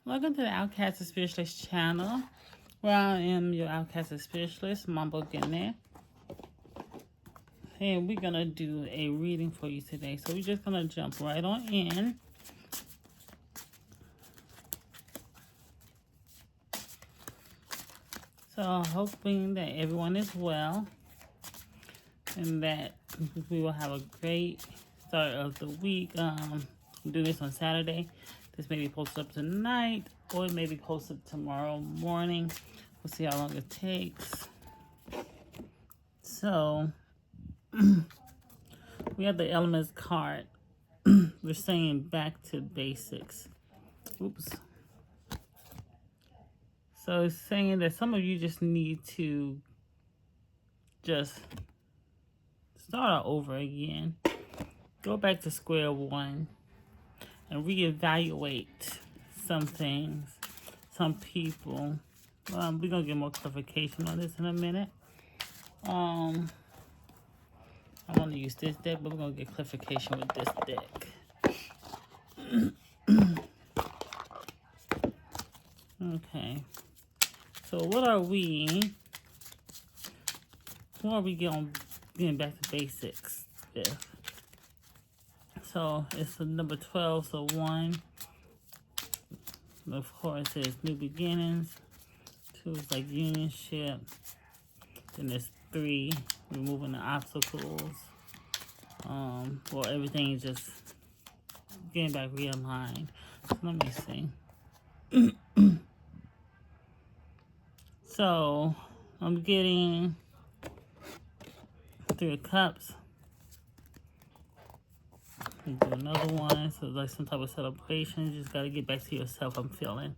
Welcome to the Outcasted Spiritualist channel, where I am your Outcasted Spiritualist, Mambo Gene. And we're going to do a reading for you today. So we're just going to jump right on in. So hoping that everyone is well and that we will have a great start of the week. Do this on Saturday. This may be posted up tonight, or it may be posted tomorrow morning. We'll see how long it takes. So, we have the elements card. We're saying back to basics. Oops. So, it's saying that some of you just need to just start over again. Go back to square one and reevaluate some things, some people. We're going to get more clarification on this in a minute. I want to use this deck, but we're going to get clarification with this deck. Okay. So what are we getting back to basics with? So it's the number 12, so 1. Of course, it's new beginnings. 2 is like unionship. Then there's 3, removing the obstacles. Well, everything is just getting back realigned. So let me see. So I'm getting 3 of Cups. Do another one. So like some type of celebration. You just got to get back to yourself. I'm feeling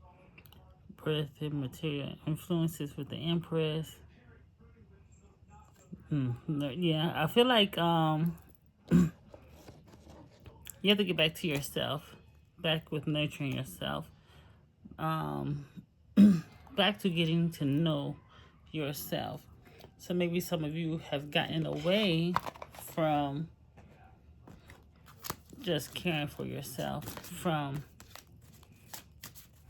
birth and material influences with the Empress. Yeah, I feel like you have to get back to yourself, back with nurturing yourself, back to getting to know yourself. So maybe some of you have gotten away from just caring for yourself, from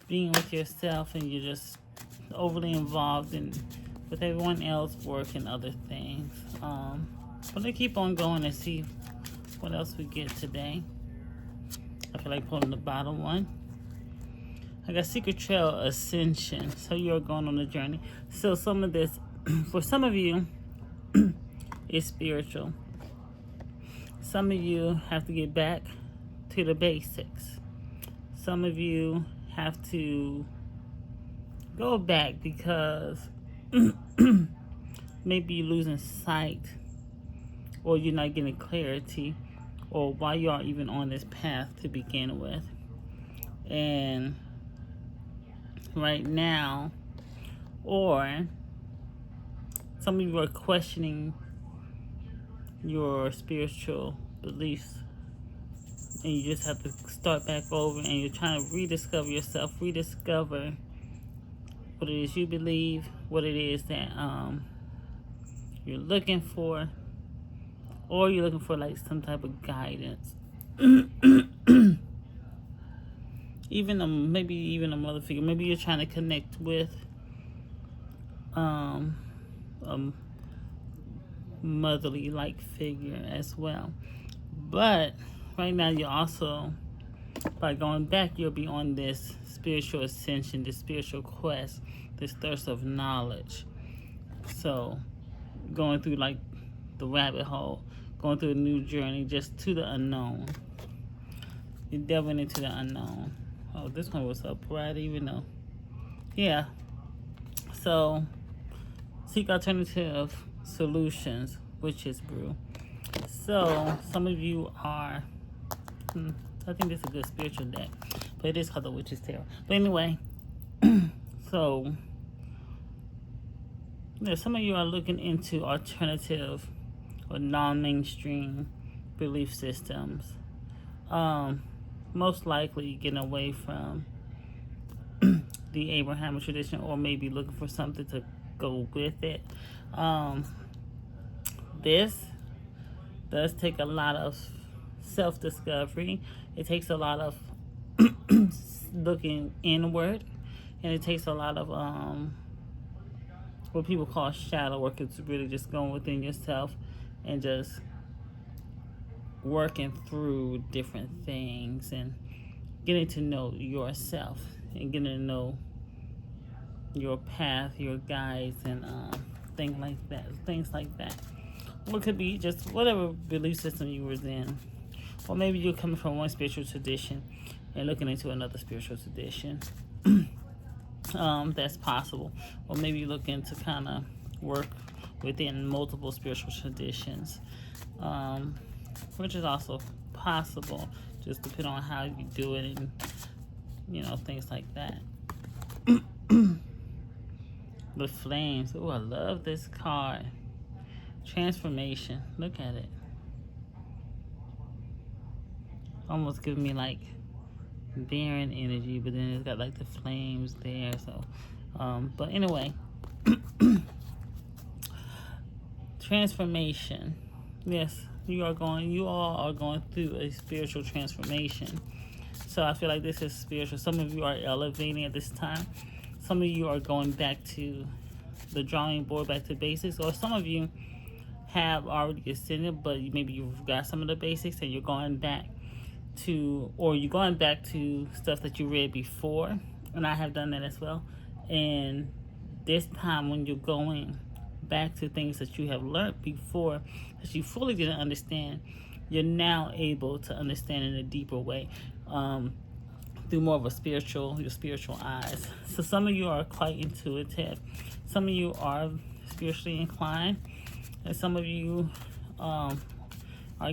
being with yourself, and you're just overly involved with everyone else, work and other things. But let's keep on going and see what else we get today. I feel like pulling the bottom one. I got Secret Trail Ascension. So you're going on a journey. So some of this, for some of you, is spiritual. Some of you have to get back to the basics. Some of you have to go back because maybe you're losing sight, or you're not getting clarity, or why you are even on this path to begin with. And right now, or some of you are questioning your spiritual beliefs, and you just have to start back over, and you're trying to rediscover yourself, rediscover what it is you believe, what it is that you're looking for, or you're looking for like some type of guidance. Maybe even a mother figure. Maybe you're trying to connect with a motherly like figure as well. But right now you're also, by going back, you'll be on this spiritual ascension, this spiritual quest, this thirst of knowledge. So going through like the rabbit hole, going through a new journey, just to the unknown. You're delving into the unknown. Oh, this one was up right, even though. Yeah. So seek alternative solutions, witch's brew. So some of you are, I think this is a good spiritual deck, but it is called the Witch's Tarot. But anyway, so some of you are looking into alternative or non-mainstream belief systems. Most likely getting away from the Abrahamic tradition, or maybe looking for something to go with it. This does take a lot of self-discovery. It takes a lot of looking inward, and it takes a lot of what people call shadow work. It's really just going within yourself and just working through different things and getting to know yourself and getting to know your path, your guides, and things like that. Or it could be just whatever belief system you were in. Or maybe you're coming from one spiritual tradition and looking into another spiritual tradition. That's possible. Or maybe you're looking to kind of work within multiple spiritual traditions, which is also possible, just depending on how you do it and, things like that. The flames. Oh, I love this card. Transformation. Look at it. Almost giving me like barren energy, but then it's got like the flames there. So, but anyway, transformation. Yes, you all are going through a spiritual transformation. So I feel like this is spiritual. Some of you are elevating at this time. Some of you are going back to the drawing board, back to basics, or some of you have already ascended, but maybe you've got some of the basics and you're going back to stuff that you read before, and I have done that as well. And this time when you're going back to things that you have learned before that you fully didn't understand, you're now able to understand in a deeper way, through more of your spiritual eyes. So some of you are quite intuitive, some of you are spiritually inclined, and some of you are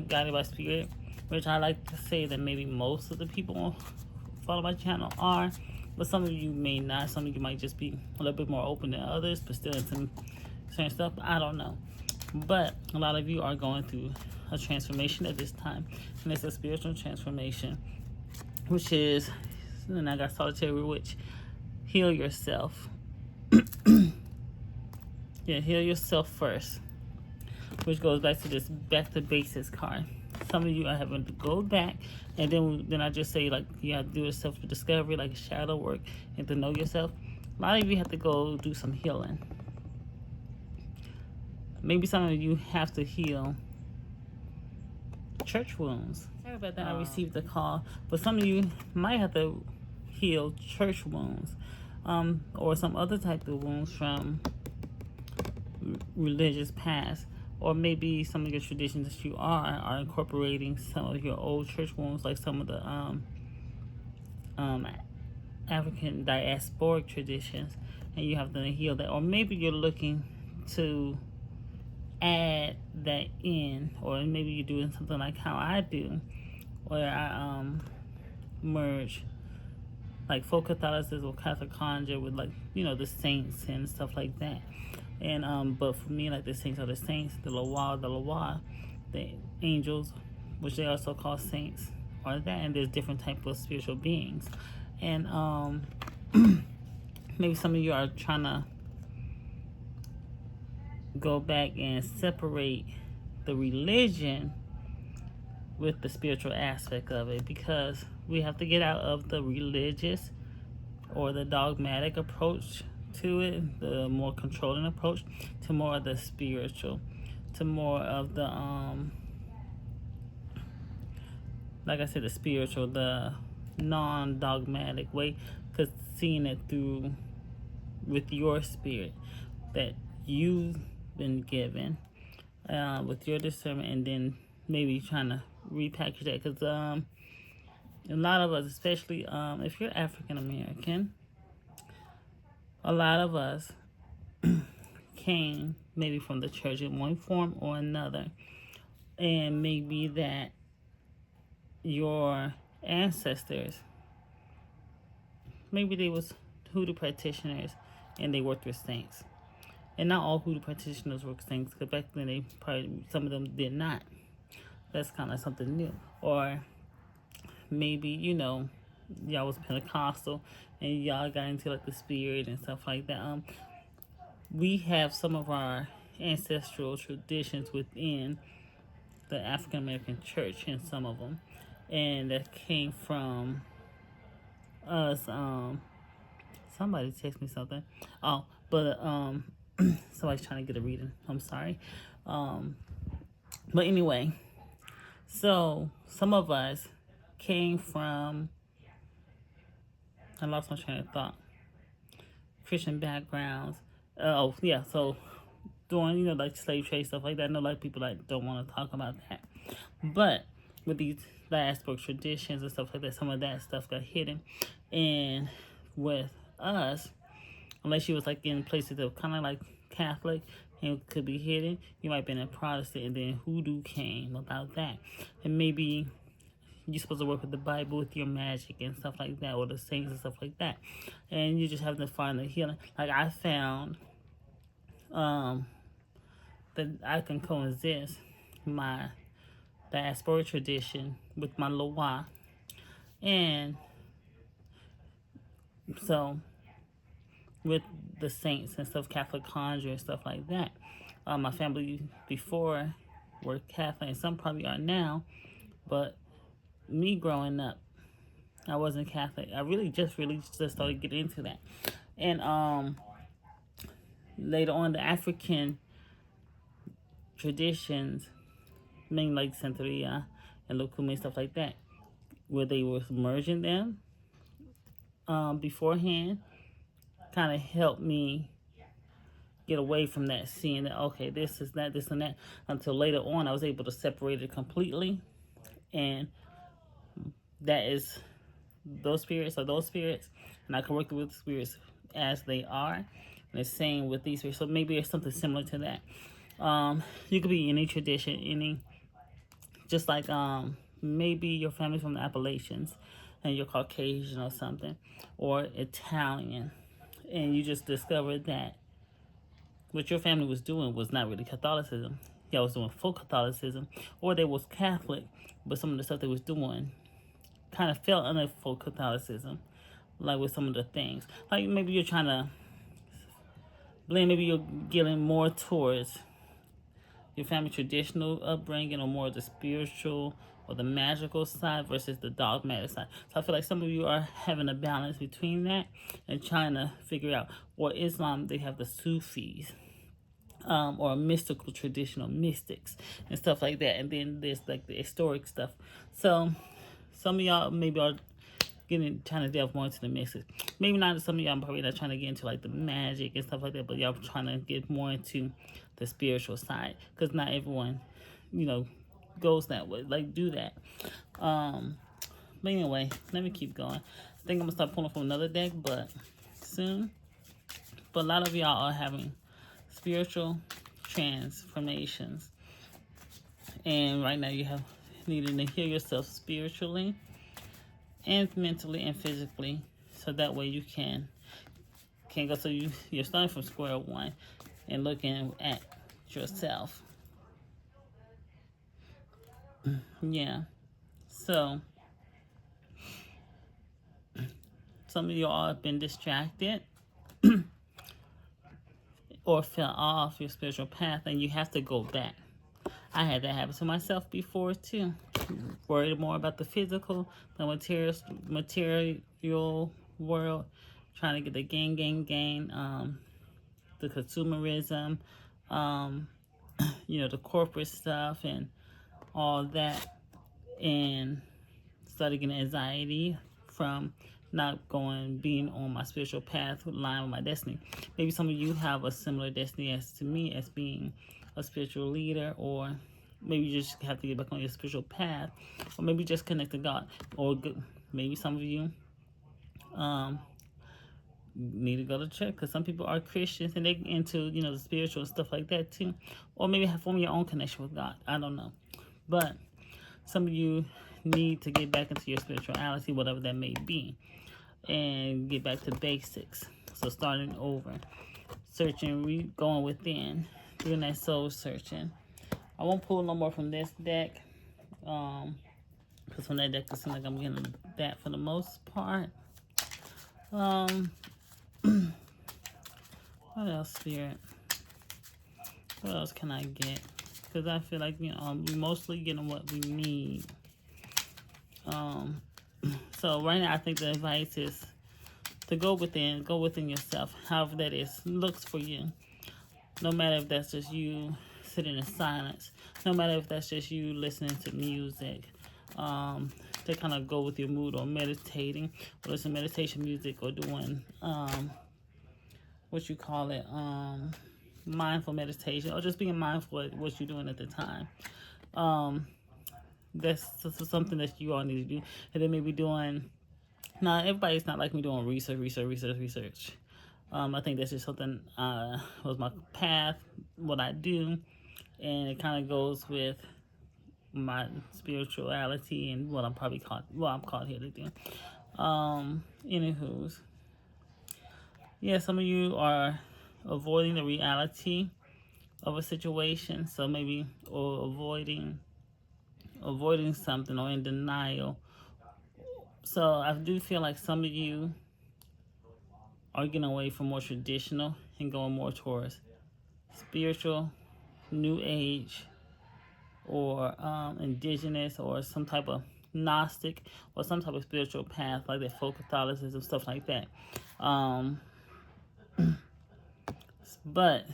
guided by spirit, which I like to say that maybe most of the people follow my channel are, but some of you may not. Some of you might just be a little bit more open than others, but still in some certain stuff. I don't know. But a lot of you are going through a transformation at this time, and it's a spiritual transformation, which is, and I got solitary witch, heal yourself. Yeah, heal yourself first, which goes back to this back to basics card. Some of you are having to go back, and then I just say, like, you have to do a self-discovery, like shadow work, and to know yourself. A lot of you have to go do some healing. Maybe some of you have to heal church wounds. Sorry about that. I received a call, but some of you might have to heal church wounds, or some other type of wounds from religious past. Or maybe some of your traditions that you are incorporating some of your old church wounds, like some of the African diasporic traditions, and you have to heal that. Or maybe you're looking to add that in, or maybe you're doing something like how I do, where I merge like folk Catholicism or Catholic conjure with, like, the saints and stuff like that. And but for me, like, the saints are the saints, the Loa, the angels, which they also call saints, are that. And there's different types of spiritual beings. And maybe some of you are trying to go back and separate the religion with the spiritual aspect of it, because we have to get out of the religious or the dogmatic approach to it, the more controlling approach, to more of the spiritual, to more of the like I said, the spiritual, the non-dogmatic way, because seeing it through with your spirit that you've been given, with your discernment, and then maybe trying to repackage that, because a lot of us, especially if you're African American, a lot of us came maybe from the church in one form or another, and maybe that your ancestors, maybe they was Voodoo practitioners and they worked with saints. And not all Voodoo practitioners work saints, because back then some of them did not. That's kind of something new. Or maybe, y'all was Pentecostal and y'all got into like the spirit and stuff like that. We have some of our ancestral traditions within the African American church, and some of them, and that came from us. Somebody text me something. Oh, but somebody's trying to get a reading. I'm sorry. But anyway, so some of us came from, I lost my train of thought, Christian backgrounds. Oh yeah, so doing, like slave trade stuff like that. I know like people that don't want to talk about that, but with these diasporic traditions and stuff like that, some of that stuff got hidden. And with us, unless you was like in places that were kind of like Catholic and it could be hidden, you might have been a Protestant, and then Voodoo came about that. And maybe you're supposed to work with the Bible with your magic and stuff like that, or the saints and stuff like that. And you just have to find the healing. Like I found that I can coexist my diasporic tradition with my Loa. And so with the saints and stuff, Catholic conjure and stuff like that. My family before were Catholic, and some probably are now, but me growing up, I wasn't Catholic. I really just started getting into that. And later on, the African traditions, mainly like Santeria and Lokume and stuff like that, where they were merging them beforehand, kind of helped me get away from that, seeing that, okay, this is that, this and that, until later on I was able to separate it completely. And that is, those spirits are those spirits, and I can work with the spirits as they are. And the same with these spirits. So maybe it's something similar to that. You could be any tradition, just like maybe your family's from the Appalachians and you're Caucasian or something, or Italian, and you just discovered that what your family was doing was not really Catholicism. Y'all was doing full Catholicism, or they was Catholic, but some of the stuff they was doing kind of fell under full Catholicism, like with some of the things. Like maybe you're trying to blend, maybe you're getting more towards your family traditional upbringing, or more of the spiritual or the magical side versus the dogmatic side. So I feel like some of you are having a balance between that and trying to figure out. Or Islam, they have the Sufis, or mystical traditional mystics and stuff like that. And then there's like the historic stuff. So some of y'all maybe are trying to delve more into the mystics. Maybe not, some of y'all probably not trying to get into like the magic and stuff like that, but y'all trying to get more into the spiritual side, because not everyone, goes that way, like do that. But anyway, let me keep going. I think I'm gonna start pulling from another deck, but soon. But a lot of y'all are having spiritual transformations, and right now you have needing to heal yourself spiritually and mentally and physically, so that way you can go. So you're starting from square one and looking at yourself. Yeah. So some of y'all have been distracted or fell off your spiritual path, and you have to go back. I had that happen to myself before too. Worried more about the physical, the material world, trying to get the gain, the consumerism, the corporate stuff and all that, and started getting anxiety from not being on my spiritual path, line with my destiny. Maybe some of you have a similar destiny as to me, as being a spiritual leader, or maybe you just have to get back on your spiritual path, or maybe just connect to God, or maybe some of you need to go to church, because some people are Christians and they into the spiritual and stuff like that too, or maybe have formed your own connection with God. I don't know, but some of you need to get back into your spirituality, whatever that may be, and get back to basics. So starting over, searching, going within, doing that soul searching. I won't pull no more from this deck, because from that deck it seems like I'm getting that for the most part. What else, Spirit? What else can I get? Because I feel like, we're mostly getting what we need. So right now, I think the advice is to go within yourself, however that looks for you. No matter if that's just you sitting in silence, no matter if that's just you listening to music, to kind of go with your mood, or meditating, or listening to meditation music, or doing mindful meditation, or just being mindful of what you're doing at the time. That's something that you all need to do. And then maybe doing, now everybody's not like me doing research. I think that's just something was my path, what I do, and it kind of goes with my spirituality and what I'm called here to do. Anywho's, yeah, some of you are avoiding the reality of a situation, so maybe, or avoiding something, or in denial. So I do feel like some of you are getting away from more traditional and going more towards spiritual, new age, or indigenous, or some type of Gnostic, or some type of spiritual path, like that folk Catholicism, stuff like that. But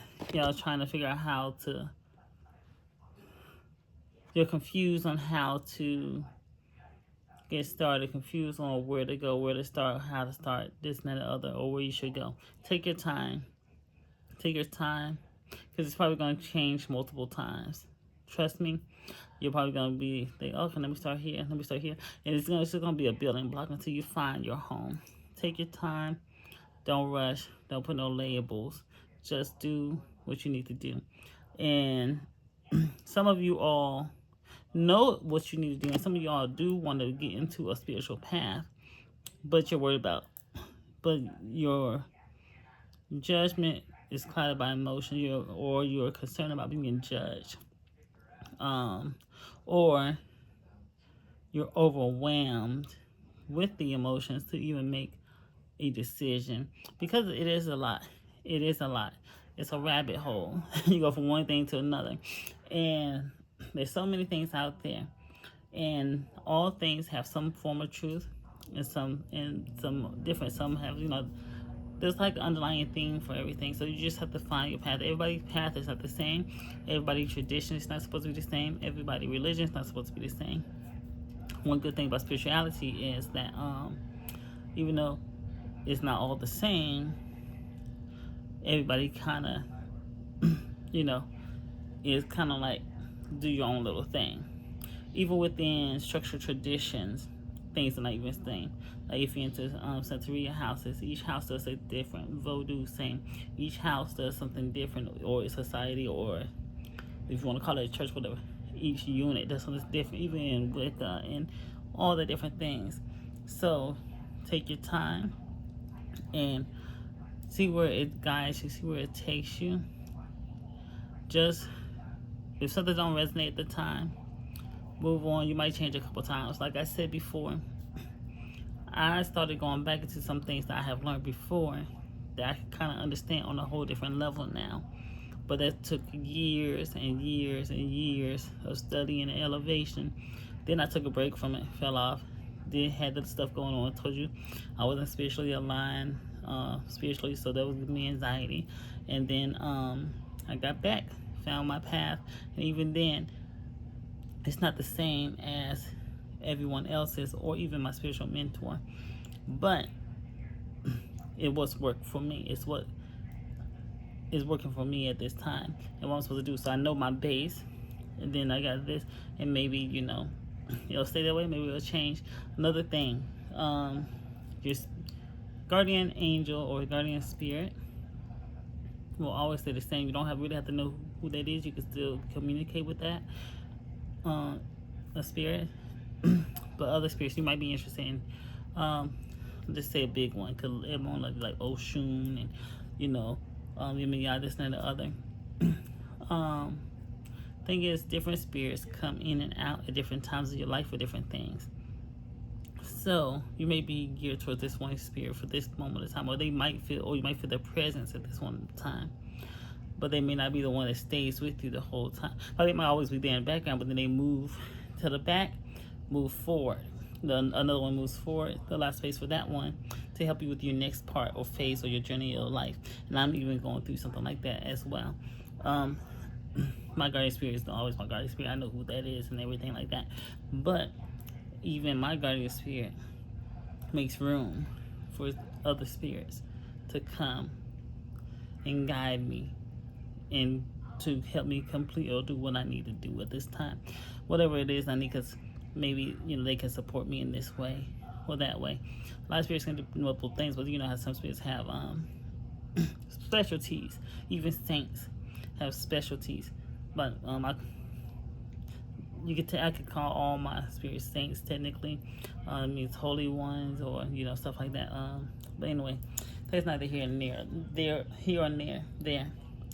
trying to figure out how to, you're confused on how to get started, confused on where to go, where to start, how to start, this and that and the other, or where you should go. Take your time, because it's probably going to change multiple times. Trust me, you're probably going to be think, okay, let me start here, and it's just going to be a building block until you find your home. Take your time, don't rush, don't put no labels, just do what you need to do. And some of you all know what you need to do, and some of y'all do want to get into a spiritual path, but you're worried about, but your judgment is clouded by emotion, or you're concerned about being judged, or you're overwhelmed with the emotions to even make a decision, because it is a lot. It's a rabbit hole. You go from one thing to another, and there's so many things out there, and all things have some form of truth, and some different. Some have, there's like an underlying theme for everything. So you just have to find your path. Everybody's path is not the same. Everybody's tradition is not supposed to be the same. Everybody's religion is not supposed to be the same. One good thing about spirituality is that even though it's not all the same, everybody kind of, is kind of like, do your own little thing. Even within structured traditions, things are not even the same. Like if you're into Santeria houses, each house does a different. Vodou, same. Each house does something different, or a society, or if you want to call it a church, whatever. Each unit does something different, even in Wicca and all the different things. So take your time and see where it guides you, see where it takes you. Just, if something don't resonate at the time, move on. You might change a couple times. Like I said before, I started going back into some things that I have learned before that I can kind of understand on a whole different level now. But that took years and years and years of studying and elevation. Then I took a break from it, fell off. Then had the stuff going on. I told you I wasn't spiritually aligned, so that was giving me anxiety. And then I got back, found my path, and even then, it's not the same as everyone else's, or even my spiritual mentor. But it was work for me. It's what is working for me at this time, and what I'm supposed to do. So I know my base, and then I got this, and maybe it'll stay that way. Maybe it'll change. Another thing, your guardian angel or guardian spirit will always stay the same. You don't really have to know who that is. You can still communicate with that a spirit. But other spirits you might be interested in, just say a big one, because everyone like Oshun and this and the other. Thing is, different spirits come in and out at different times of your life for different things. So you may be geared towards this one spirit for this moment of time, or you might feel their presence at this one time. But they may not be the one that stays with you the whole time. Or they might always be there in the background, but then they move to the back, move forward. another one moves forward, the last space for that one to help you with your next part or phase or your journey of life. And I'm even going through something like that as well. My guardian spirit is always my guardian spirit. I know who that is and everything like that. But even my guardian spirit makes room for other spirits to come and guide me and to help me complete or do what I need to do at this time. Whatever it is I need, because maybe, they can support me in this way or that way. A lot of spirits can do multiple things, but you know how some spirits have specialties. Even saints have specialties. But I could call all my spirits saints technically. It means holy ones or stuff like that. But anyway, that's neither here and there. They're here and there.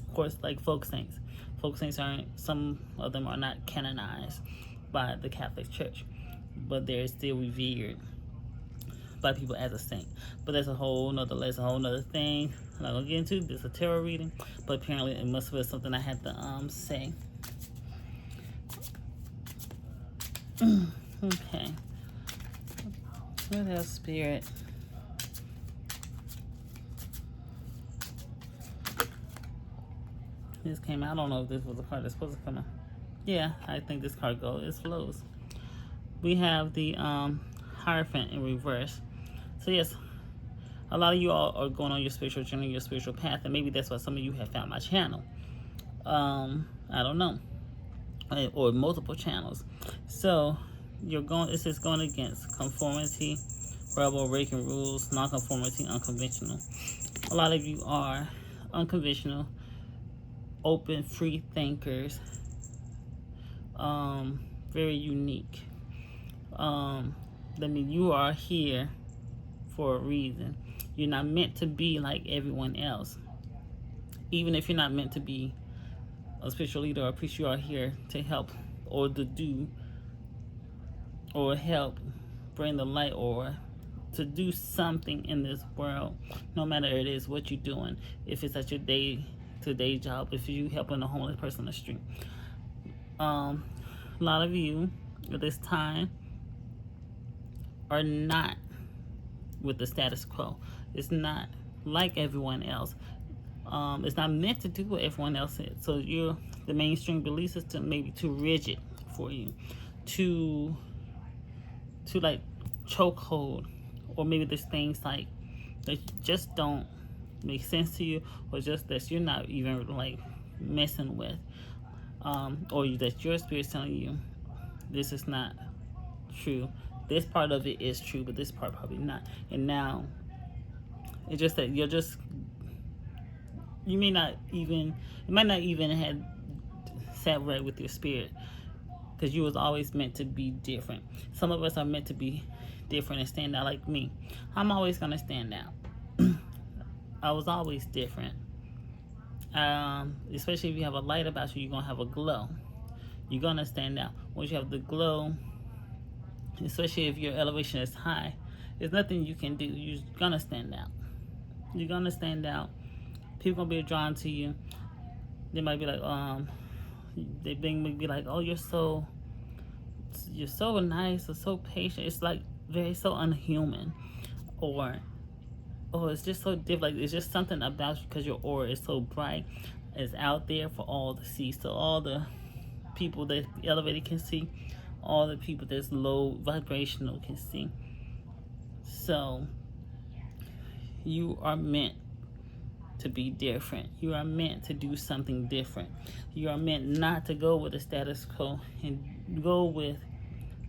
Of course, like folk saints. Folk saints aren't. Some of them are not canonized by the Catholic Church, but they're still revered by people as a saint. But that's a whole nother thing. I'm not gonna get into. This is a tarot reading, but apparently it must have been something I had to say. Okay. What else, Spirit? This came out. I don't know if this was a card that's supposed to come out. Yeah, I think this card it flows. We have the Hierophant in reverse. So yes, a lot of you all are going on your spiritual journey, your spiritual path, and maybe that's why some of you have found my channel. I don't know, or multiple channels. So this is going against conformity, rebel, breaking rules, non-conformity, unconventional. A lot of you are unconventional, open, free thinkers, very unique. You are here for a reason. You're not meant to be like everyone else. Even if you're not meant to be a spiritual leader or a priest, you are here to help or to do or help bring the light or to do something in this world, no matter it is what you're doing. If it's at your day-to-day job, if you helping a homeless person on the street. A lot of you at this time are not with the status quo. It's not like everyone else. It's not meant to do what everyone else is. So the mainstream belief system may be too rigid for you, to like chokehold, or maybe there's things like that just don't make sense to you, or just that you're not even like messing with, or that your spirit's telling you this is not true. This part of it is true, but this part probably not. And now it's just that you might not even have sat right with your spirit, because you was always meant to be different. Some of us are meant to be different and stand out. Like me, I'm always gonna stand out. I was always different. Especially if you have a light about you, you're gonna have a glow. You're gonna stand out. Once you have the glow, especially if your elevation is high, there's nothing you can do. You're gonna stand out. You're gonna stand out. People gonna be drawn to you. They might be like, they be like, oh, you're so nice or so patient. It's like so unhuman, or it's just so different. Like, it's just something about you, because your aura is so bright. It's out there for all to see. So all the people that elevated can see, all the people that's low vibrational can see. So you are meant to be different. You are meant to do something different. You are meant not to go with the status quo and go with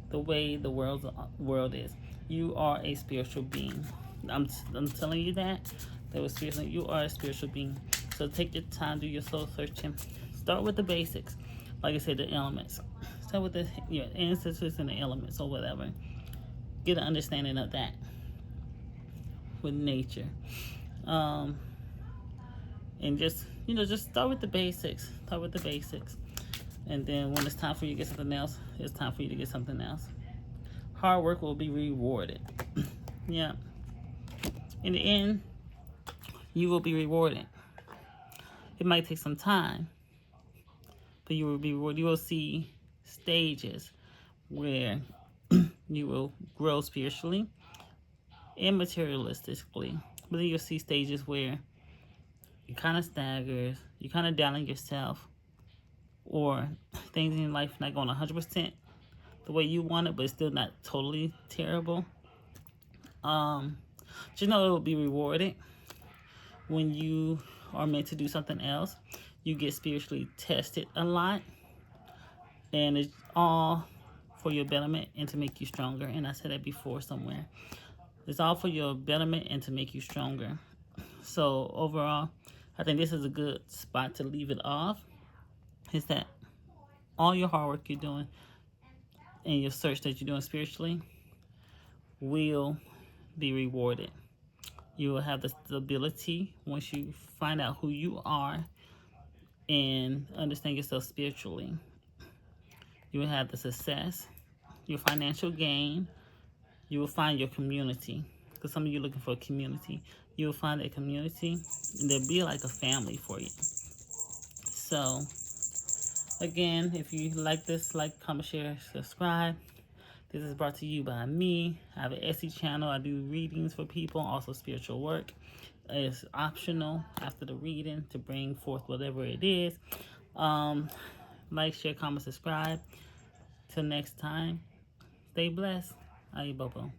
the way the world is. You are a spiritual being. I'm telling you that was spiritual. You are a spiritual being. So take your time, do your soul searching. Start with the basics. Like I said, the elements. Start with your ancestors and the elements or whatever. Get an understanding of that with nature. And just start with the basics. Start with the basics. And then when it's time for you to get something else, it's time for you to get something else. Hard work will be rewarded. Yeah. In the end, you will be rewarded. It might take some time, but you will be rewarded. You will see stages where You will grow spiritually and materialistically. But then you'll see stages where you kind of staggers, you kind of doubting yourself, or things in your life not going 100% the way you want it, but it's still not totally terrible. Just know it will be rewarded when you are meant to do something else. You get spiritually tested a lot, and it's all for your betterment and to make you stronger. And I said that before somewhere. It's all for your betterment and to make you stronger. So overall, I think this is a good spot to leave it off. Is that all your hard work you're doing and your search that you're doing spiritually will be rewarded. You will have the stability once you find out who you are and understand yourself spiritually. You will have the success, your financial gain. You will find your community, because some of you are looking for a community. You will find a community, and they'll be like a family for you. So, again, if you like this, like, comment, share, subscribe. This is brought to you by me. I have an Etsy channel. I do readings for people, also spiritual work. It's optional after the reading to bring forth whatever it is. Like, share, comment, subscribe. Till next time, stay blessed. Aye, Bobo.